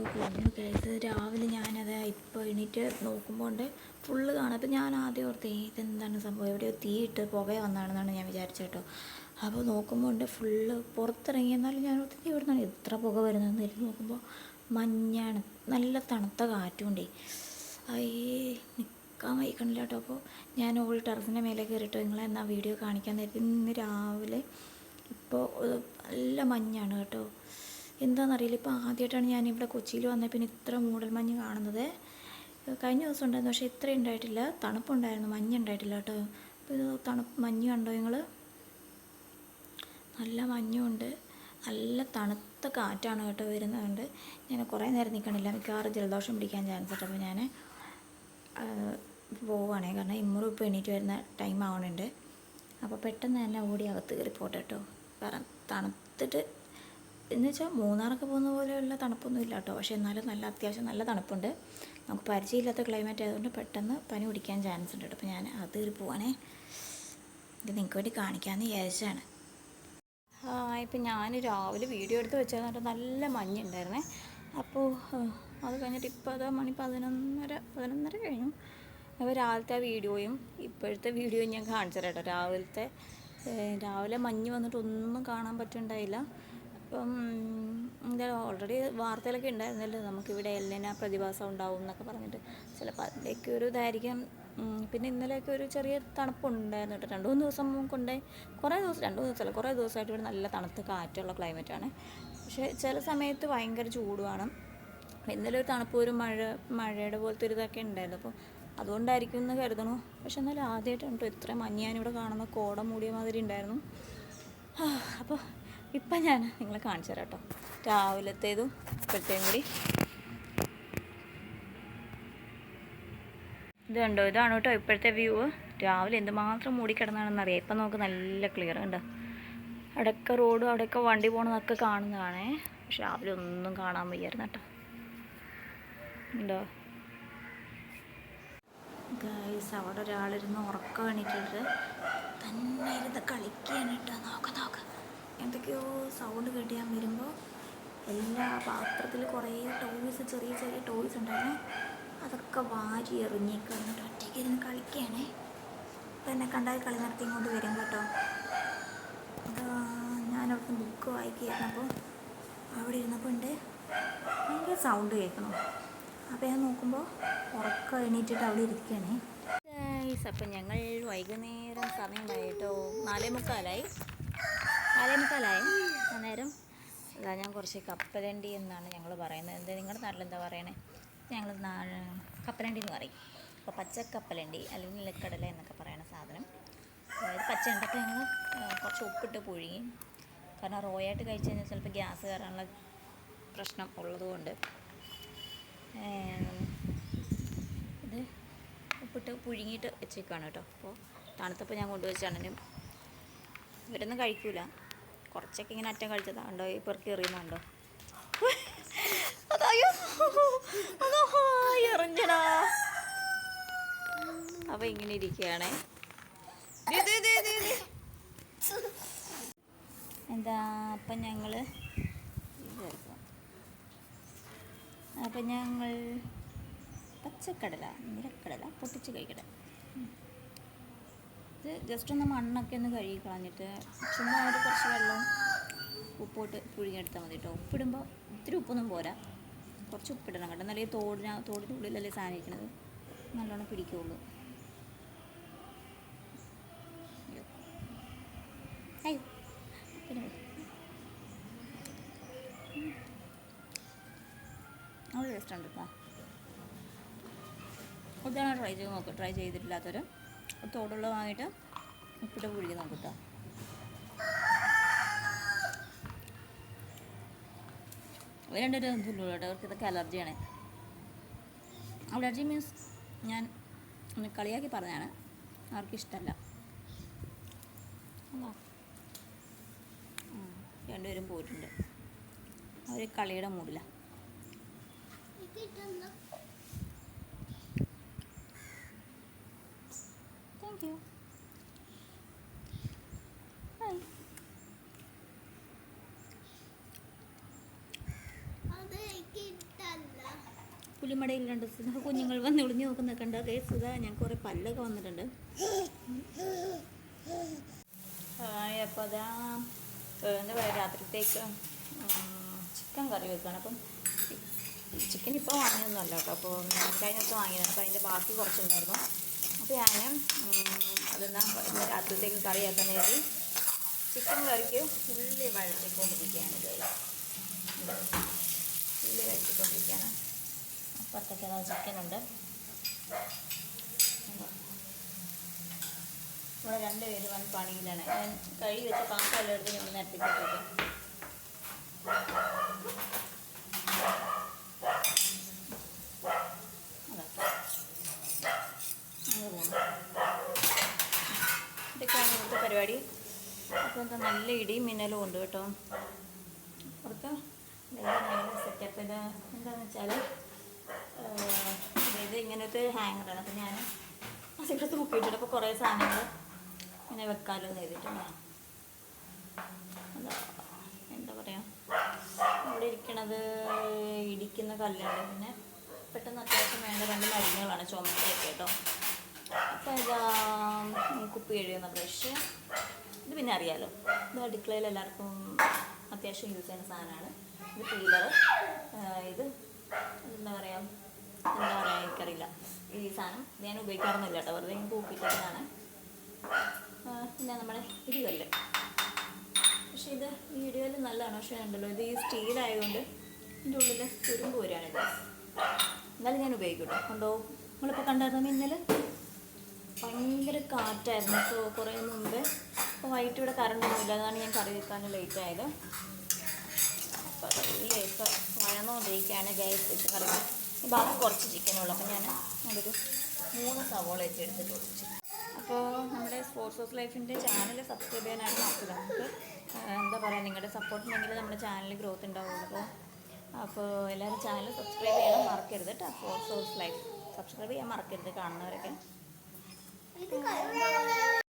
കുഞ്ഞു കേസ് രാവിലെ ഞാനത് ഇപ്പോൾ എണീറ്റ് നോക്കുമ്പോൾ ഉണ്ട് ഫുള്ള് കാണാം. അപ്പോൾ ഞാൻ ആദ്യം ഓർത്ത് ഇതെന്താണ് സംഭവം, എവിടെയോ തീയിട്ട് പുക വന്നാണെന്നാണ് ഞാൻ വിചാരിച്ചത് കേട്ടോ. അപ്പോൾ നോക്കുമ്പോൾ ഉണ്ട് ഫുള്ള് പുറത്തിറങ്ങി. എന്നാലും ഞാൻ ഓർത്ത് ഇവിടെ നിന്നാണ് ഇത്ര പുക വരുന്നതെന്ന് ഇരുന്ന് നോക്കുമ്പോൾ മഞ്ഞാണ്, നല്ല തണുത്ത കാറ്റുണ്ടേ. അയ്യേ നിൽക്കാൻ വയ്ക്കണില്ല കേട്ടോ. അപ്പോൾ ഞാൻ ഓൾ ടെറസിൻ്റെ മേലെ കയറിയിട്ട് നിങ്ങളെ എന്നാൽ വീഡിയോ കാണിക്കാൻ നേരത്തെ ഇന്ന് രാവിലെ ഇപ്പോൾ നല്ല മഞ്ഞാണ് കേട്ടോ. എന്താണെന്നറിയില്ല, ഇപ്പോൾ ആദ്യമായിട്ടാണ് ഞാനിവിടെ കൊച്ചിയിൽ വന്നത് പിന്നെ ഇത്ര മൂടൽമഞ്ഞ് കാണുന്നത്. കഴിഞ്ഞ ദിവസം ഉണ്ടായിരുന്നു, പക്ഷേ ഇത്രയും ഉണ്ടായിട്ടില്ല. തണുപ്പുണ്ടായിരുന്നു, മഞ്ഞുണ്ടായിട്ടില്ല കേട്ടോ. അപ്പോൾ ഇത് മഞ്ഞ് കണ്ടോ നിങ്ങൾ? നല്ല മഞ്ഞുണ്ട്, നല്ല തണുത്ത കാറ്റാണ് കേട്ടോ വരുന്നതുകൊണ്ട്. ഞാൻ കുറേ നേരം നിൽക്കണില്ല, മിക്കവാറും ജലദോഷം പിടിക്കാൻ ചാൻസ് ഉണ്ട്. അപ്പോൾ ഞാൻ പോവുകയാണേ, കാരണം ഇമ്മറും ഇപ്പോൾ എണീറ്റ് വരുന്ന ടൈം ആവണുണ്ട്. അപ്പോൾ പെട്ടെന്ന് തന്നെ ഓടി അകത്ത് കയറി പോട്ടെ കേട്ടോ. കാരണം തണുത്തിട്ട് എന്ന് വെച്ചാൽ മൂന്നാറൊക്കെ പോകുന്ന പോലെയുള്ള തണുപ്പൊന്നും ഇല്ല കേട്ടോ. പക്ഷേ എന്നാലും നല്ല അത്യാവശ്യം നല്ല തണുപ്പുണ്ട്. നമുക്ക് പരിചയമില്ലാത്ത ക്ലൈമറ്റ് ആയതുകൊണ്ട് പെട്ടെന്ന് പനി പിടിക്കാൻ ചാൻസ് ഉണ്ട് കേട്ടോ. അപ്പോൾ ഞാൻ അത് കയറി പോവാണേ, ഇത് നിങ്ങൾക്ക് വേണ്ടി കാണിക്കാമെന്ന് വിചാരിച്ചാണ്. ഇപ്പം ഞാൻ രാവിലെ വീഡിയോ എടുത്ത് വെച്ചാൽ നല്ല മഞ്ഞുണ്ടായിരുന്നേ. അപ്പോൾ അത് കഴിഞ്ഞിട്ട് ഇപ്പോൾ അത് മണി 11:30 കഴിഞ്ഞു. അപ്പോൾ രാവിലത്തെ വീഡിയോയും ഇപ്പോഴത്തെ വീഡിയോയും ഞാൻ കാണിച്ചു തരാം കേട്ടോ. രാവിലെ മഞ്ഞ് വന്നിട്ട് ഒന്നും കാണാൻ പറ്റുന്നുണ്ടായില്ല. അപ്പം എന്തായാലും ഓൾറെഡി വാർത്തയിലൊക്കെ ഉണ്ടായിരുന്നല്ലോ നമുക്കിവിടെ എൽനിന പ്രതിഭാസം ഉണ്ടാവും എന്നൊക്കെ പറഞ്ഞിട്ട്. ചിലപ്പോൾ അതിൻ്റെയൊക്കെ ഒരു ഇതായിരിക്കും. പിന്നെ ഇന്നലെയൊക്കെ ഒരു ചെറിയ തണുപ്പുണ്ടായിരുന്നു കേട്ടോ. 2-3 ദിവസം കൊണ്ടേ കുറേ ദിവസമായിട്ട് ഇവിടെ നല്ല തണുത്ത കാറ്റുള്ള ക്ലൈമറ്റാണ്. പക്ഷേ ചില സമയത്ത് ഭയങ്കര ചൂടുമാണ്. ഇന്നലെ ഒരു തണുപ്പ്, ഒരു മഴയുടെ പോലത്തെ ഒരു ഇതൊക്കെ ഉണ്ടായിരുന്നു. അപ്പോൾ അതുകൊണ്ടായിരിക്കും എന്ന് കരുതണു. പക്ഷെ എന്നാലും ആദ്യമായിട്ടാണ് കേട്ടോ ഇത്ര മഞ്ഞ് ഞാനിവിടെ കാണുന്ന. കോട മൂടിയ മാതിരി ഉണ്ടായിരുന്നു. അപ്പോൾ ഇപ്പം ഞാൻ നിങ്ങളെ കാണിച്ചു തരാം കേട്ടോ, രാവിലത്തേതും ഇപ്പോഴത്തേയും കൂടി. ഇത് കണ്ടോ, ഇതാണ് കേട്ടോ ഇപ്പോഴത്തെ വ്യൂ. രാവിലെ എന്തുമാത്രം മൂടിക്കിടന്നാണെന്നറിയാം. ഇപ്പം നമുക്ക് നല്ല ക്ലിയർ ഉണ്ട്. അവിടെയൊക്കെ റോഡും അവിടെയൊക്കെ വണ്ടി പോകണമെന്നൊക്കെ കാണുന്നതാണേ. പക്ഷെ രാവിലെ ഒന്നും കാണാൻ വയ്യായിരുന്നു കേട്ടോ. ഉണ്ടോ ഗൈസ്, അവിടെ ഒരാളിരുന്ന് ഉറക്കം എണീറ്റിട്ട് തന്നെ ഇരുന്ന് കളിക്കുകയാണ് കേട്ടോ. നോക്ക് എന്തൊക്കെയോ സൗണ്ട് കേട്ട് ഞാൻ വരുമ്പോൾ എല്ലാ പാത്രത്തിൽ കുറേ ടോയ്സ്, ചെറിയ ടോയ്സ് ഉണ്ടായിരുന്നു. അതൊക്കെ വാരി എറിഞ്ഞേക്കാണ് കേട്ടോ. ഒറ്റയ്ക്ക് ഇരുന്ന് കളിക്കുകയാണേ. അപ്പം എന്നെ കണ്ടാൽ കളി നടത്തി ഇങ്ങോട്ട് വരും കേട്ടോ. ഞാനവിടുന്ന് ബുക്ക് വായിക്കുകയായിരുന്നു. അപ്പോൾ അവിടെ ഇരുന്നപ്പോൾ ഉണ്ട് ഭയങ്കര സൗണ്ട് കേൾക്കണം. അപ്പോൾ ഞാൻ നോക്കുമ്പോൾ ഉറക്കം എണീറ്റിട്ട് അവിടെ ഇരിക്കുകയാണേ. അപ്പം ഞങ്ങൾ വൈകുന്നേരം സമയമുണ്ടായി കേട്ടോ. 4:45 അന്നേരം അതാ ഞാൻ കുറച്ച് കപ്പലണ്ടി എന്നാണ് ഞങ്ങൾ പറയുന്നത്. നിങ്ങളുടെ നാട്ടിൽ എന്താ പറയണേ? ഞങ്ങൾ കപ്പലണ്ടി എന്ന് പറയും. അപ്പോൾ പച്ചക്കപ്പലണ്ടി അല്ലെങ്കിൽ നിലക്കടല എന്നൊക്കെ പറയുന്ന സാധനം. അതായത് പച്ച ഉണ്ടൊക്കെ ഞങ്ങൾ കുറച്ച് ഉപ്പിട്ട് പുഴുങ്ങി. കാരണം റോയായിട്ട് കഴിച്ച് കഴിഞ്ഞാൽ ചിലപ്പോൾ ഗ്യാസ് കയറാനുള്ള പ്രശ്നം ഉള്ളതുകൊണ്ട് ഇത് ഉപ്പിട്ട് പുഴുങ്ങിയിട്ട് വെച്ചേക്കാണ് കേട്ടോ. അപ്പോൾ തണുത്തപ്പോൾ ഞാൻ കൊണ്ടുവച്ചാണെങ്കിലും ഇവരൊന്നും കഴിക്കൂല. കുറച്ചൊക്കെ ഇങ്ങനെ അറ്റം കഴിച്ചതാണ്ടോ ഈ പെറുക്കി എറിയുന്നുണ്ടോ. എറിഞ്ഞടാ. അപ്പോൾ ഇങ്ങനെ ഇരിക്കുകയാണേ. എന്താ അപ്പം ഞങ്ങൾ പച്ചക്കടല, നിലക്കടല പൊട്ടിച്ച് കഴിക്കട്ടെ. ഇത് ജസ്റ്റ് ഒന്ന് മണ്ണൊക്കെ ഒന്ന് കഴുകി കളഞ്ഞിട്ട് ചുമ്മാ ഒരു കുറച്ച് വെള്ളവും ഉപ്പിട്ട് പുഴുങ്ങിയെടുത്താൽ മതി കേട്ടോ. ഉപ്പിടുമ്പോൾ ഇത്തിരി ഉപ്പൊന്നും പോരാ, കുറച്ച് ഉപ്പിടണം കേട്ടോ. നല്ല തോടിൻ്റെ ഉള്ളിലല്ലേ സാധനം ഇരിക്കുന്നത്, നല്ലോണം പിടിക്കുകയുള്ളൂ. അയ്യോ പിന്നെ നല്ല ടേസ്റ്റ് ഉണ്ട് കേട്ടോ. ഇതാണ് ട്രൈ ചെയ്ത് നോക്കുക. ട്രൈ ചെയ്തിട്ടില്ലാത്തവർ തോടുള്ള വാങ്ങിയിട്ട് ഉപ്പിട്ട് പുഴുകി നോക്കട്ടോ. രണ്ടൊരു ഇതുള്ളൂ കേട്ടോ. അവർക്ക് ഇതൊക്കെ അലർജിയാണ്. അലർജി മീൻസ് ഞാൻ ഒന്ന് കളിയാക്കി പറഞ്ഞാണ്, അവർക്കിഷ്ടമല്ല. രണ്ടുപേരും പോയിട്ടുണ്ട്, അവർ കളിയുടെ മൂടില്ല. Thank you. കല്ലുമടയിൽ 2 കുഞ്ഞുങ്ങൾ വന്ന് ഒളിഞ്ഞു നോക്കുന്നൊക്കെ ഉണ്ട്. കേസ് ഇതാ ഞാൻ കുറേ പല്ലൊക്കെ വന്നിട്ടുണ്ട്. അപ്പോൾ അതാ എന്താ പറയുക, രാത്രിത്തേക്ക് ചിക്കൻ കറി വെക്കുകയാണ്. അപ്പം ചിക്കൻ ഇപ്പോൾ വാങ്ങിയൊന്നുമല്ല കേട്ടോ. അപ്പോൾ കഴിഞ്ഞ ദിവസം വാങ്ങിയതാണ്. അപ്പോൾ അതിൻ്റെ ബാക്കി കുറച്ചുണ്ടായിരുന്നു. അപ്പോൾ ഞാൻ അതെന്താ രാത്രിത്തേക്ക് കറിയാക്കാൻ വേണ്ടി ചിക്കൻ കറിക്ക് ഉള്ളി വഴറ്റിക്കൊണ്ടിരിക്കുകയാണ്. ഉള്ളി വഴറ്റിക്കൊണ്ടിരിക്കുകയാണ്. അപ്പുറത്തൊക്കെ അതാ ചിക്കനുണ്ട്. ഇവിടെ 2 പേര് വൻ പണിയിലാണ്. ഞാൻ കഴുകി വെച്ച പാത്രമെല്ലാം എടുത്ത് ഞാൻ നേരത്തേക്ക് ഇതൊക്കെയാണ് ഇവിടുത്തെ പരിപാടി. അപ്പോൾ എന്താ നല്ല ഇടിയും മിന്നലും ഉണ്ട് കേട്ടോ. പുറത്ത് സെറ്റപ്പ് എന്താണെന്ന് വെച്ചാൽ ഇത് ഇങ്ങനത്തെ ഹാങ്ങറാണ്. അപ്പോൾ ഞാൻ അതിവിടെ തൂക്കിയിട്ടുണ്ട്. അപ്പോൾ കുറേ സാധനങ്ങൾ ഇങ്ങനെ വെക്കാമല്ലോ എന്ന് ചെയ്തിട്ടുണ്ട്. എന്താ പറയുക, ഇവിടെ ഇരിക്കണത് ഇടിക്കുന്ന കല്ലുണ്ട്. പിന്നെ പെട്ടെന്ന് അത്യാവശ്യം വേണ്ട 2 മരുന്നുകളാണ് ചുമയൊക്കെ കേട്ടോ. അപ്പോൾ ഇതാ കുപ്പി കഴിയുന്ന ബ്രഷ്, ഇത് പിന്നെ അറിയാമല്ലോ, ഇത് അടുക്കളയിൽ എല്ലാവർക്കും അത്യാവശ്യം യൂസ് ചെയ്യുന്ന സാധനമാണ്. ഇത് പീലർ, ഇത് എന്താ പറയുക എനിക്കറിയില്ല. ഈ സാധനം ഞാൻ ഉപയോഗിക്കാറൊന്നുമില്ല കേട്ടോ, വെറുതെ തൂക്കിയിട്ടതാണ്. പിന്നെ നമ്മുടെ ഇടികല്ല്, പക്ഷേ ഇത് ഈ ഇടികല്ല് നല്ലതാണ്. പക്ഷേ ഉണ്ടല്ലോ, ഇത് ഈ സ്റ്റീലായതുകൊണ്ട് ഇതിൻ്റെ ഉള്ളിൽ തുരുമ്പ് വരികയാണിത്. എന്നാലും ഞാൻ ഉപയോഗിക്കും കേട്ടോ. കൊണ്ടോ നമ്മളിപ്പോൾ കണ്ടായിരുന്നു ഇന്നലെ ഭയങ്കര കാറ്റായിരുന്നു. ഇപ്പോൾ കുറേ മുമ്പ്. അപ്പോൾ വൈകിട്ട് ഇവിടെ കറണ്ടൊന്നുമില്ല, അതാണ് ഞാൻ കറി വെക്കാൻ ലേറ്റ് ആയത്. അപ്പോൾ അതിലേക്ക് വഴന്നുകൊണ്ടിരിക്കുകയാണ് ഗ്യാസ് വെച്ച് കറി. ബാക്കി കുറച്ച് ചിക്കനുള്ളൂ. അപ്പോൾ ഞാൻ അതൊരു 3 സവോള വെച്ച് എടുത്തിട്ട് ഒഴിച്ചു. അപ്പോൾ നമ്മുടെ സ്പോർട്സ് ഹൗസ് ലൈഫിൻ്റെ ചാനൽ സബ്സ്ക്രൈബ് ചെയ്യാനാണ് നോക്കുക. നമുക്ക് എന്താ പറയുക, നിങ്ങളുടെ സപ്പോർട്ട് ഉണ്ടെങ്കിൽ നമ്മുടെ ചാനൽ ഗ്രോത്ത് ഉണ്ടാവുള്ളൂ. അപ്പോൾ എല്ലാവരും ചാനൽ സബ്സ്ക്രൈബ് ചെയ്യാൻ മറക്കരുത് കേട്ടോ. സ്പോർട്സ് ഹൗസ് ലൈഫ് സബ്സ്ക്രൈബ് ചെയ്യാൻ മറക്കരുത് കാണുന്നവരൊക്കെ.